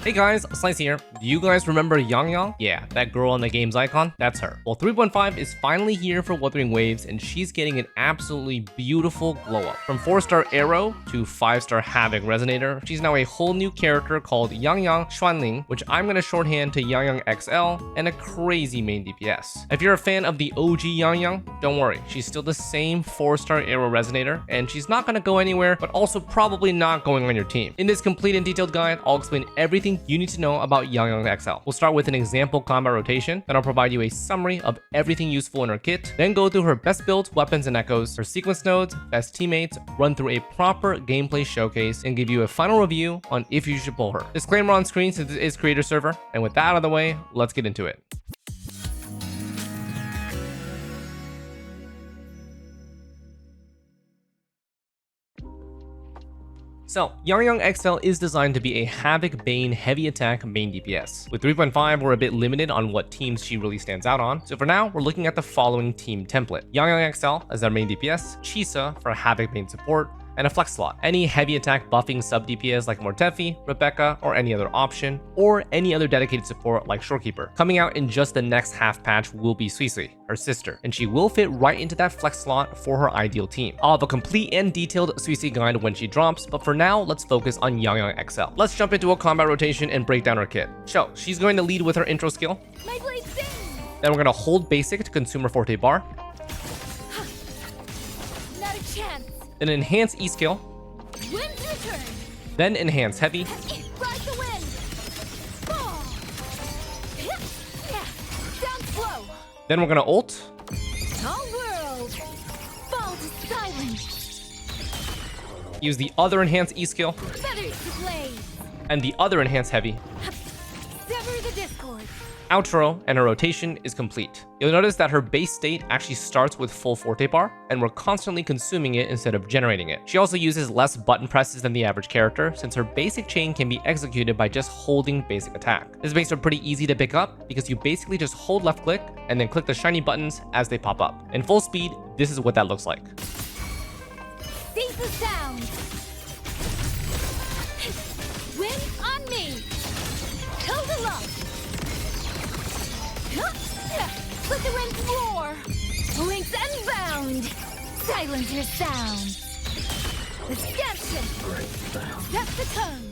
Hey guys, Xlice here. Do you guys remember YANGYANG? Yeah, that girl on the game's icon? That's her. Well, 3.5 is finally here for Wuthering Waves, and she's getting an absolutely beautiful glow up. From 4-star Arrow to 5-star Havoc Resonator, she's now a whole new character called YANGYANG XUANLING, which I'm gonna shorthand to YANGYANG XL, and a crazy main DPS. If you're a fan of the OG YANGYANG, don't worry, she's still the same 4-star Arrow Resonator, and she's not gonna go anywhere, but also probably not going on your team. In this complete and detailed guide, I'll explain everything you need to know about YANGYANG XL. We'll start with an example combat rotation, then I'll provide you a summary of everything useful in her kit, then go through her best builds, weapons, and echoes, her sequence nodes, best teammates, run through a proper gameplay showcase, and give you a final review on if you should pull her. Disclaimer on screen since it is creator server, and with that out of the way, let's get into it. So, YANGYANG XL is designed to be a Havoc Bane heavy attack main DPS. With 3.5, we're a bit limited on what teams she really stands out on, so for now, we're looking at the following team template. YANGYANG XL as our main DPS, Chisa for Havoc Bane support, and a flex slot. Any heavy attack buffing sub DPS like Mortefi, Rebecca, or any other option, or any other dedicated support like Shorekeeper. Coming out in just the next half patch will be Xlice, her sister, and she will fit right into that flex slot for her ideal team. I'll have a complete and detailed Xlice guide when she drops, but for now, let's focus on YANGYANG XL. Let's jump into a combat rotation and break down her kit. So, she's going to lead with her intro skill. My blade sings. Then we're going to hold basic to consume her forte bar. Not a chance. Then enhance E skill. Wind's return. Then enhance heavy. Ride the wind. Fall. Down slow. Then we're going to ult. All world. Fall to silence. Use the other enhance E skill. Feathers to blaze. And the other enhance heavy. Sever the discord. Outro, and her rotation is complete. You'll notice that her base state actually starts with full forte bar, and we're constantly consuming it instead of generating it. She also uses less button presses than the average character, since her basic chain can be executed by just holding basic attack. This makes her pretty easy to pick up, because you basically just hold left click, and then click the shiny buttons as they pop up. In full speed, this is what that looks like. Seize the sound. Win on me. Hold the lock. Let the winds roar! Wings unbound! Silence your sound! Redemption! Set the tone!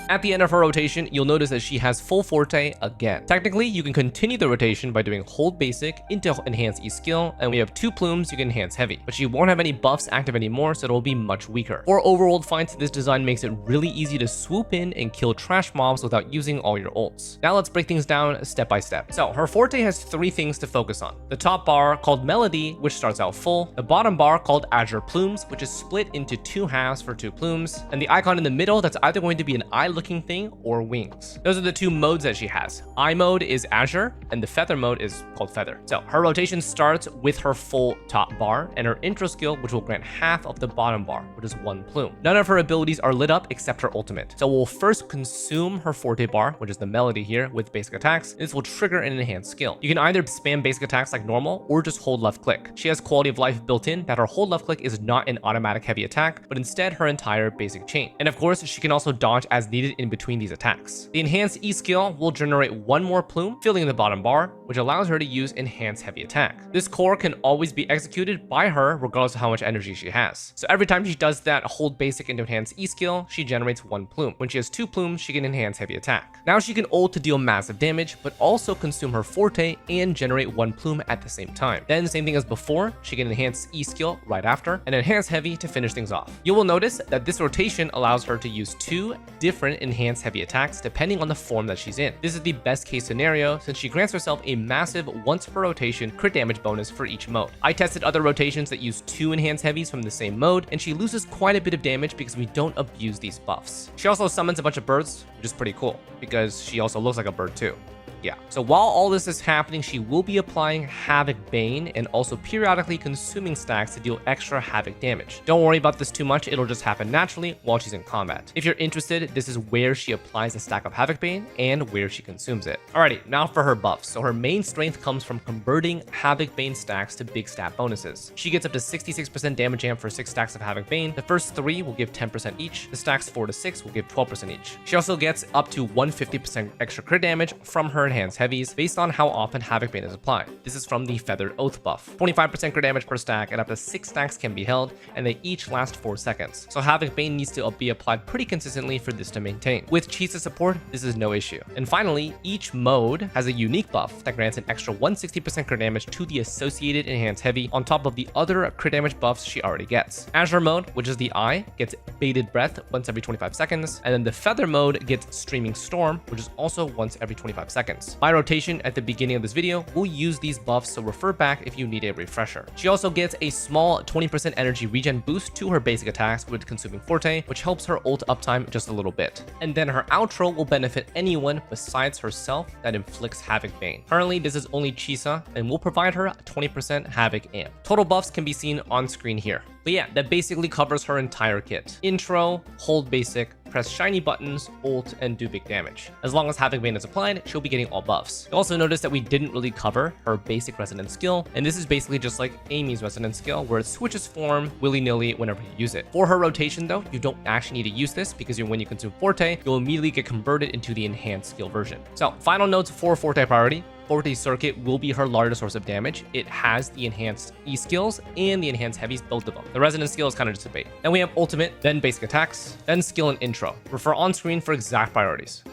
At the end of her rotation, you'll notice that she has full forte again. Technically, you can continue the rotation by doing hold basic into enhance E skill, and we have 2 plumes you can enhance heavy, but she won't have any buffs active anymore, so it'll be much weaker. For overworld fights, this design makes it really easy to swoop in and kill trash mobs without using all your ults. Now let's break things down step by step. So her forte has 3 things to focus on. The top bar called Melody, which starts out full, the bottom bar called Azure Plumes, which is split into 2 halves for 2 plumes, and the icon in the middle that's either going to be an eye looking thing or wings. Those are the 2 modes that she has. Eye mode is Azure, and the feather mode is called Feather. So her rotation starts with her full top bar and her intro skill, which will grant half of the bottom bar, which is 1 plume. None of her abilities are lit up except her ultimate. So we'll first consume her forte bar, which is the Melody here, with basic attacks. This will trigger an enhanced skill. You can either spam basic attacks like normal or just hold left click. She has quality of life built in that her hold left click is not an automatic heavy attack, but instead her entire basic chain. And of course, she can also dodge as needed in between these attacks. The enhanced E skill will generate 1 more plume, filling the bottom bar, which allows her to use enhanced heavy attack. This core can always be executed by her regardless of how much energy she has. So every time she does that hold basic into enhanced E skill, she generates 1 plume. When she has 2 plumes, she can enhance heavy attack. Now she can ult to deal massive damage, but also consume her forte and generate 1 plume at the same time. Then same thing as before, she can enhance E skill right after, and enhance heavy to finish things off. You will notice that this rotation allows her to use 2 different enhanced heavy attacks depending on the form that she's in. This is the best case scenario since she grants herself a massive once per rotation crit damage bonus for each mode. I tested other rotations that use 2 enhanced heavies from the same mode, and she loses quite a bit of damage because we don't abuse these buffs. She also summons a bunch of birds, which is pretty cool because she also looks like a bird too. Yeah. So while all this is happening, she will be applying Havoc Bane and also periodically consuming stacks to deal extra Havoc damage. Don't worry about this too much, it'll just happen naturally while she's in combat. If you're interested, this is where she applies a stack of Havoc Bane and where she consumes it. Alrighty, now for her buffs. So her main strength comes from converting Havoc Bane stacks to big stat bonuses. She gets up to 66% damage amp for 6 stacks of Havoc Bane. The first 3 will give 10% each. The stacks 4 to 6 will give 12% each. She also gets up to 150% extra crit damage from her enhanced heavies based on how often Havoc Bane is applied. This is from the Feathered Oath buff. 25% crit damage per stack and up to 6 stacks can be held, and they each last 4 seconds. So Havoc Bane needs to be applied pretty consistently for this to maintain. With Xlice's support, this is no issue. And finally, each mode has a unique buff that grants an extra 160% crit damage to the associated enhanced heavy on top of the other crit damage buffs she already gets. Azure mode, which is the Eye, gets Baited Breath once every 25 seconds, and then the Feather mode gets Streaming Storm, which is also once every 25 seconds. By rotation, at the beginning of this video, we'll use these buffs, so refer back if you need a refresher. She also gets a small 20% energy regen boost to her basic attacks with consuming Forte, which helps her ult uptime just a little bit. And then her outro will benefit anyone besides herself that inflicts Havoc Bane. Currently, this is only Xlice, and will provide her 20% Havoc amp. Total buffs can be seen on screen here. But yeah, that basically covers her entire kit. Intro, hold basic, press shiny buttons, ult, and do big damage. As long as Havoc Bane is applied, she'll be getting all buffs. You'll also notice that we didn't really cover her basic resonance skill, and this is basically just like Amy's resonance skill, where it switches form willy-nilly whenever you use it. For her rotation though, you don't actually need to use this because when you consume Forte, you'll immediately get converted into the enhanced skill version. So final notes for Forte priority. Forte Circuit will be her largest source of damage. It has the enhanced E skills and the enhanced heavies, both of them. The resonance skill is kind of just a bait. Then we have ultimate, then basic attacks, then skill and intro. Refer on screen for exact priorities.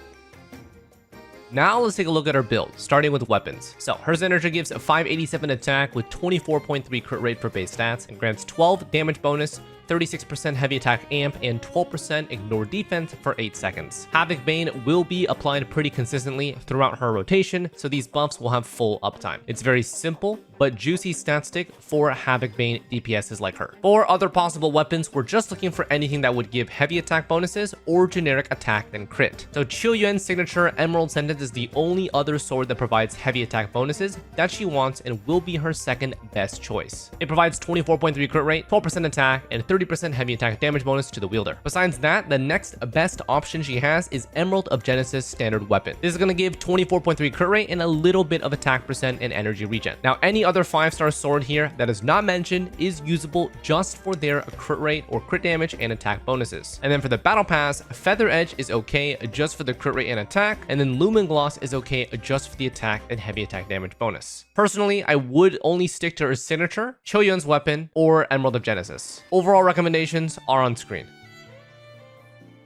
Now let's take a look at her build, starting with weapons. So her Signature gives a 587 attack with 24.3 crit rate for base stats and grants 12 damage bonus, 36% heavy attack amp, and 12% ignore defense for 8 seconds. Havoc Bane will be applied pretty consistently throughout her rotation, so these buffs will have full uptime. It's very simple, but juicy stat stick for Havoc Bane DPSs like her. For other possible weapons, we're just looking for anything that would give heavy attack bonuses or generic attack then crit. So Qiuyuan's Signature Emerald Sentence is the only other sword that provides heavy attack bonuses that she wants and will be her second best choice. It provides 24.3 crit rate, 12% attack, and 30% heavy attack damage bonus to the wielder. Besides that, the next best option she has is Emerald of Genesis Standard Weapon. This is going to give 24.3 crit rate and a little bit of attack percent and energy regen. Now, any other 5-star sword here that is not mentioned is usable just for their crit rate or crit damage and attack bonuses. And then for the battle pass, Feather Edge is okay just for the crit rate and attack, and then Lumen Gloss is okay just for the attack and heavy attack damage bonus. Personally, I would only stick to her Signature, Qiuyuan's Weapon, or Emerald of Genesis. Overall recommendations are on screen.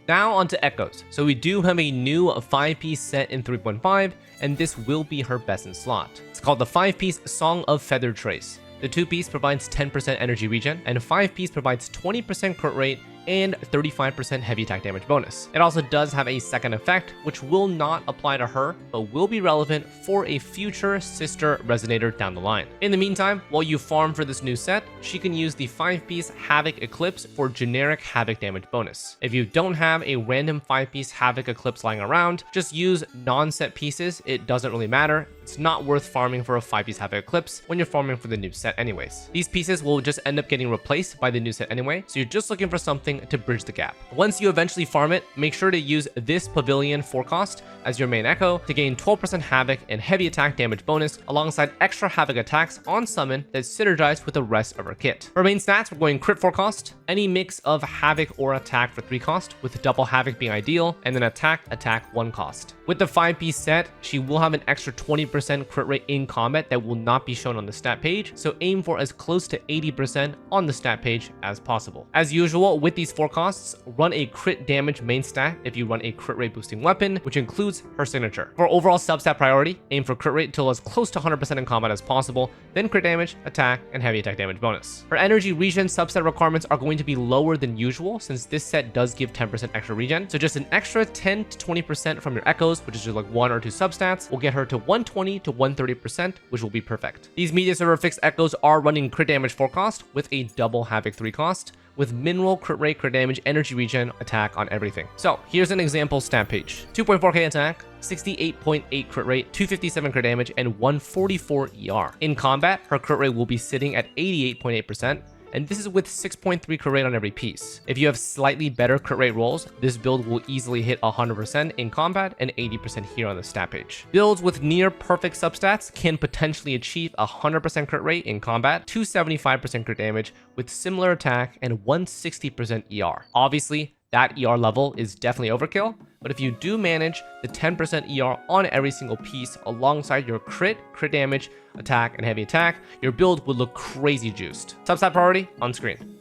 Now onto Echoes. So we do have a new 5-piece set in 3.5, and this will be her best in slot. It's called the 5-piece Song of Feather Trace. The 2-piece provides 10% energy regen, and 5-piece provides 20% crit rate and 35% heavy attack damage bonus. It also does have a second effect, which will not apply to her, but will be relevant for a future sister resonator down the line. In the meantime, while you farm for this new set, she can use the 5-piece Havoc Eclipse for generic Havoc damage bonus. If you don't have a random 5-piece Havoc Eclipse lying around, just use non-set pieces. It doesn't really matter. It's not worth farming for a 5-piece Havoc Eclipse when you're farming for the new set anyways. These pieces will just end up getting replaced by the new set anyway, so you're just looking for something to bridge the gap. Once you eventually farm it, make sure to use this Pavilion Forecast as your main echo to gain 12% Havoc and heavy attack damage bonus alongside extra Havoc attacks on summon that synergize with the rest of her kit. For main stats, we're going Crit Forecast, any mix of Havoc or attack for 3 cost, with double Havoc being ideal, and then attack 1 cost. With the 5-piece set, she will have an extra 20% crit rate in combat that will not be shown on the stat page, so aim for as close to 80% on the stat page as possible. As usual, with these forecasts, run a crit damage main stat if you run a crit rate boosting weapon, which includes her Signature. For overall substat priority, aim for crit rate until as close to 100% in combat as possible, then crit damage, attack, and heavy attack damage bonus. Her energy regen subset requirements are going going to be lower than usual since this set does give 10% extra regen. So just an extra 10 to 20% from your echoes, which is just like 1 or 2 substats, will get her to 120 to 130%, which will be perfect. These Media Server fixed echoes are running crit damage 4 cost with a double Havoc 3 cost, with minimal crit rate, crit damage, energy regen, attack on everything. So here's an example stat page. 2.4k attack, 68.8 crit rate, 257 crit damage, and 144 ER. In combat, her crit rate will be sitting at 88.8%, and this is with 6.3 crit rate on every piece. If you have slightly better crit rate rolls, this build will easily hit 100% in combat and 80% here on the stat page. Builds with near perfect substats can potentially achieve 100% crit rate in combat, 275% crit damage with similar attack, and 160% ER. Obviously, that ER level is definitely overkill, but if you do manage the 10% ER on every single piece alongside your crit damage, attack, and heavy attack, your build would look crazy juiced. Substat priority on screen.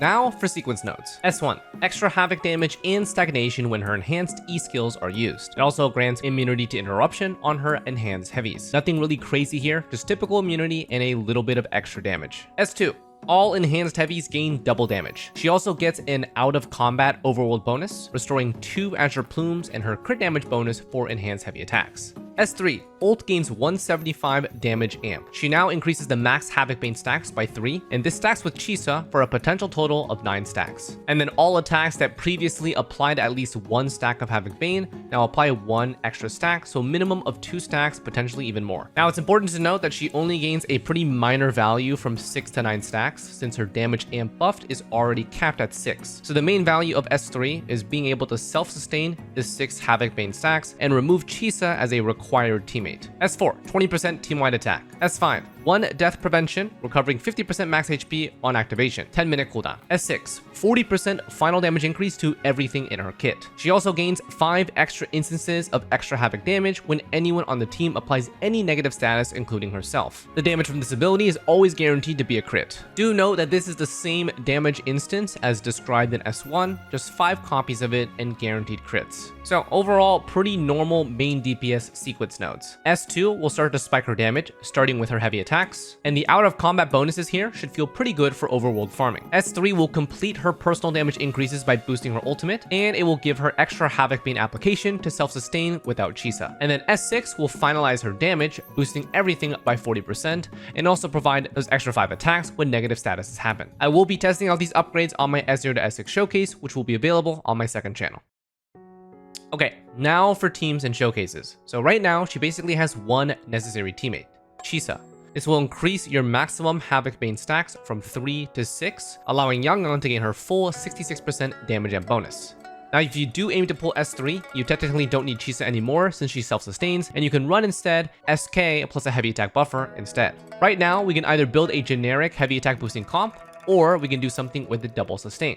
Now for sequence nodes. S1, extra havoc damage and stagnation when her enhanced E skills are used. It also grants immunity to interruption on her enhanced heavies. Nothing really crazy here, just typical immunity and a little bit of extra damage. S2, all enhanced heavies gain double damage. She also gets an out of combat overworld bonus, restoring 2 Azure Plumes and her crit damage bonus for enhanced heavy attacks. S3, ult gains 175 damage amp. She now increases the max Havoc Bane stacks by 3, and this stacks with Chisa for a potential total of 9 stacks. And then all attacks that previously applied at least 1 stack of Havoc Bane now apply 1 extra stack, so minimum of 2 stacks, potentially even more. Now it's important to note that she only gains a pretty minor value from 6 to 9 stacks, since her damage amp buffed is already capped at 6. So the main value of S3 is being able to self-sustain the 6 Havoc Bane stacks and remove Chisa as a required teammate. S4, 20% team-wide attack. S5, 1 death prevention, recovering 50% max HP on activation, 10-minute cooldown. S6, 40% final damage increase to everything in her kit. She also gains 5 extra instances of extra havoc damage when anyone on the team applies any negative status, including herself. The damage from this ability is always guaranteed to be a crit. Do note that this is the same damage instance as described in S1, just 5 copies of it and guaranteed crits. So overall, pretty normal main DPS sequence nodes. S2 will start to spike her damage, starting with her heavy attacks, and the out of combat bonuses here should feel pretty good for overworld farming. S3 will complete her personal damage increases by boosting her ultimate, and it will give her extra Havoc Bane application to self-sustain without Chisa. And then S6 will finalize her damage, boosting everything by 40%, and also provide those extra 5 attacks when negative statuses happen. I will be testing out these upgrades on my S0 to S6 showcase, which will be available on my second channel. Okay, now for teams and showcases. So right now, she basically has one necessary teammate, Chisa. This will increase your maximum Havoc Bane stacks from 3 to 6, allowing YANGYANG to gain her full 66% damage and bonus. Now, if you do aim to pull S3, you technically don't need Chisa anymore since she self-sustains, and you can run instead SK plus a heavy attack buffer instead. Right now, we can either build a generic heavy attack boosting comp, or we can do something with the double sustain.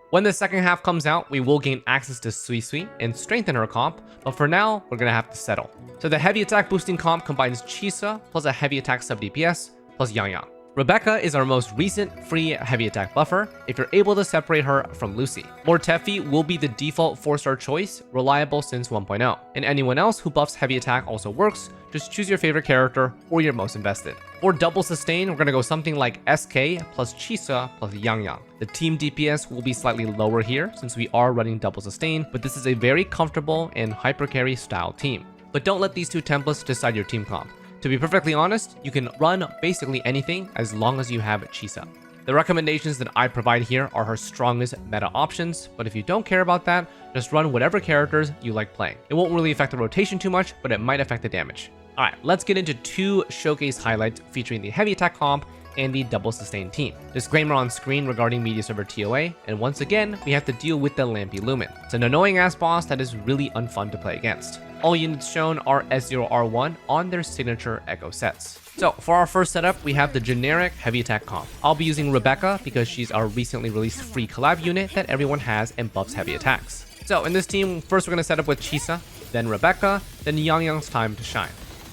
When the second half comes out, we will gain access to Xlice and strengthen her comp, but for now, we're gonna have to settle. So the heavy attack boosting comp combines Chisa plus a heavy attack sub DPS plus YANGYANG. Rebecca is our most recent free heavy attack buffer if you're able to separate her from Lucy. Mortefi will be the default 4-star choice, reliable since 1.0. And anyone else who buffs heavy attack also works, just choose your favorite character or your most invested. For double sustain, we're gonna go something like SK plus Chisa plus YANGYANG. The team DPS will be slightly lower here since we are running double sustain, but this is a very comfortable and hyper carry style team. But don't let these two templates decide your team comp. To be perfectly honest, you can run basically anything as long as you have Chisa. The recommendations that I provide here are her strongest meta options, but if you don't care about that, just run whatever characters you like playing. It won't really affect the rotation too much, but it might affect the damage. Alright, let's get into 2 showcase highlights featuring the heavy attack comp and the double sustain team. Disclaimer on screen regarding Media Server TOA, and once again, we have to deal with the Lampy Lumen. It's an annoying ass boss that is really unfun to play against. All units shown are S0R1 on their signature Echo sets. So for our first setup, we have the generic heavy attack comp. I'll be using Rebecca because she's our recently released free collab unit that everyone has and buffs heavy attacks. So in this team, first we're going to set up with Chisa, then Rebecca, then YANGYANG's time to shine.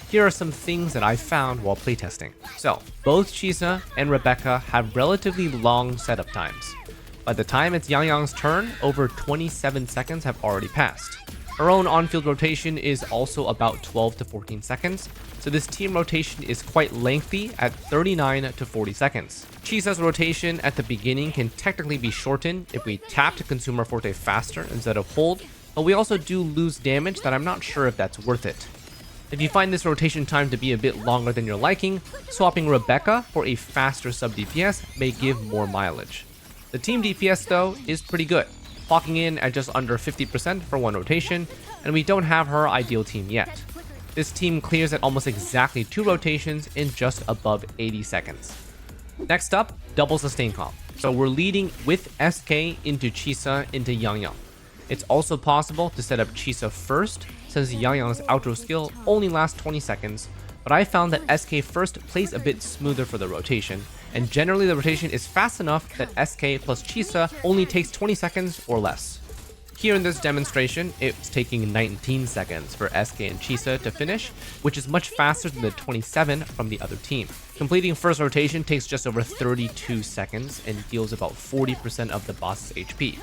Here are some things that I found while playtesting. So both Chisa and Rebecca have relatively long setup times. By the time it's YANGYANG's turn, over 27 seconds have already passed. Her own on-field rotation is also about 12 to 14 seconds, so this team rotation is quite lengthy at 39 to 40 seconds. Chisa's rotation at the beginning can technically be shortened if we tap to consume our forte faster instead of hold, but we also do lose damage that I'm not sure if that's worth it. If you find this rotation time to be a bit longer than your liking, swapping Rebecca for a faster sub DPS may give more mileage. The team DPS though is pretty good, clocking in at just under 50% for one rotation, and we don't have her ideal team yet. This team clears at almost exactly 2 rotations in just above 80 seconds. Next up, double sustain comp. So we're leading with SK into Chisa into Yangyang. It's also possible to set up Chisa first, since Yangyang's outro skill only lasts 20 seconds, but I found that SK first plays a bit smoother for the rotation, and generally the rotation is fast enough that SK plus Chisa only takes 20 seconds or less. Here in this demonstration, it's taking 19 seconds for SK and Chisa to finish, which is much faster than the 27 from the other team. Completing first rotation takes just over 32 seconds and deals about 40% of the boss's HP.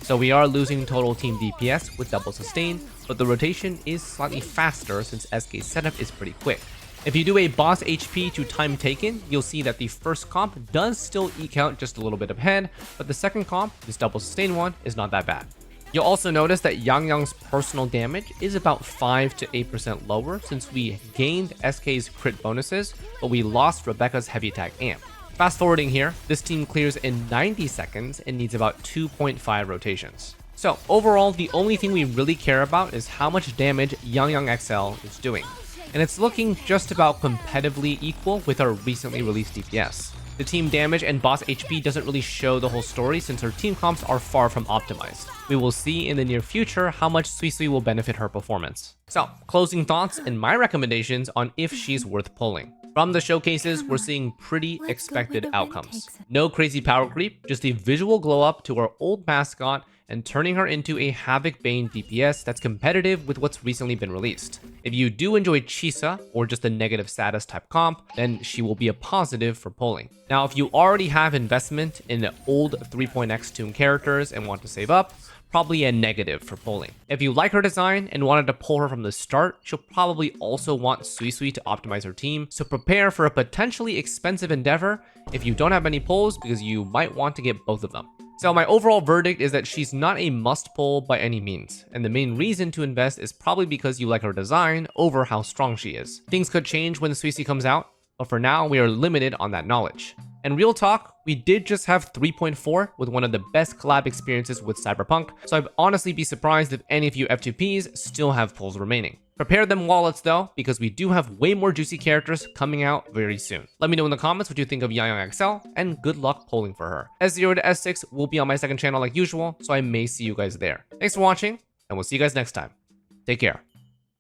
So we are losing total team DPS with double sustain, but the rotation is slightly faster since SK's setup is pretty quick. If you do a boss HP to time taken, you'll see that the first comp does still eke out just a little bit ahead, but the second comp, this double sustain one, is not that bad. You'll also notice that Yangyang's personal damage is about 5 to 8% lower since we gained SK's crit bonuses, but we lost Rebecca's heavy attack amp. Fast forwarding here, this team clears in 90 seconds and needs about 2.5 rotations. So overall, the only thing we really care about is how much damage Yangyang XL is doing. And it's looking just about competitively equal with our recently released DPS. The team damage and boss HP doesn't really show the whole story since her team comps are far from optimized. We will see in the near future how much Xlice will benefit her performance. So, closing thoughts and my recommendations on if she's worth pulling. From the showcases, we're seeing pretty expected outcomes. No crazy power creep, just a visual glow up to our old mascot and turning her into a Havoc Bane DPS that's competitive with what's recently been released. If you do enjoy Chisa or just a negative status type comp, then she will be a positive for pulling. Now, if you already have investment in old 3.x Toon characters and want to save up, probably a negative for pulling. If you like her design and wanted to pull her from the start, she'll probably also want Xlice to optimize her team, so prepare for a potentially expensive endeavor if you don't have any pulls because you might want to get both of them. So my overall verdict is that she's not a must pull by any means, and the main reason to invest is probably because you like her design over how strong she is. Things could change when Xlice comes out, but for now we are limited on that knowledge. And real talk, we did just have 3.4 with one of the best collab experiences with Cyberpunk, so I'd honestly be surprised if any of you F2Ps still have pulls remaining. Prepare them wallets though, because we do have way more juicy characters coming out very soon. Let me know in the comments what you think of YANGYANG XL, and good luck pulling for her. S0 to S6 will be on my second channel like usual, so I may see you guys there. Thanks for watching, and we'll see you guys next time. Take care.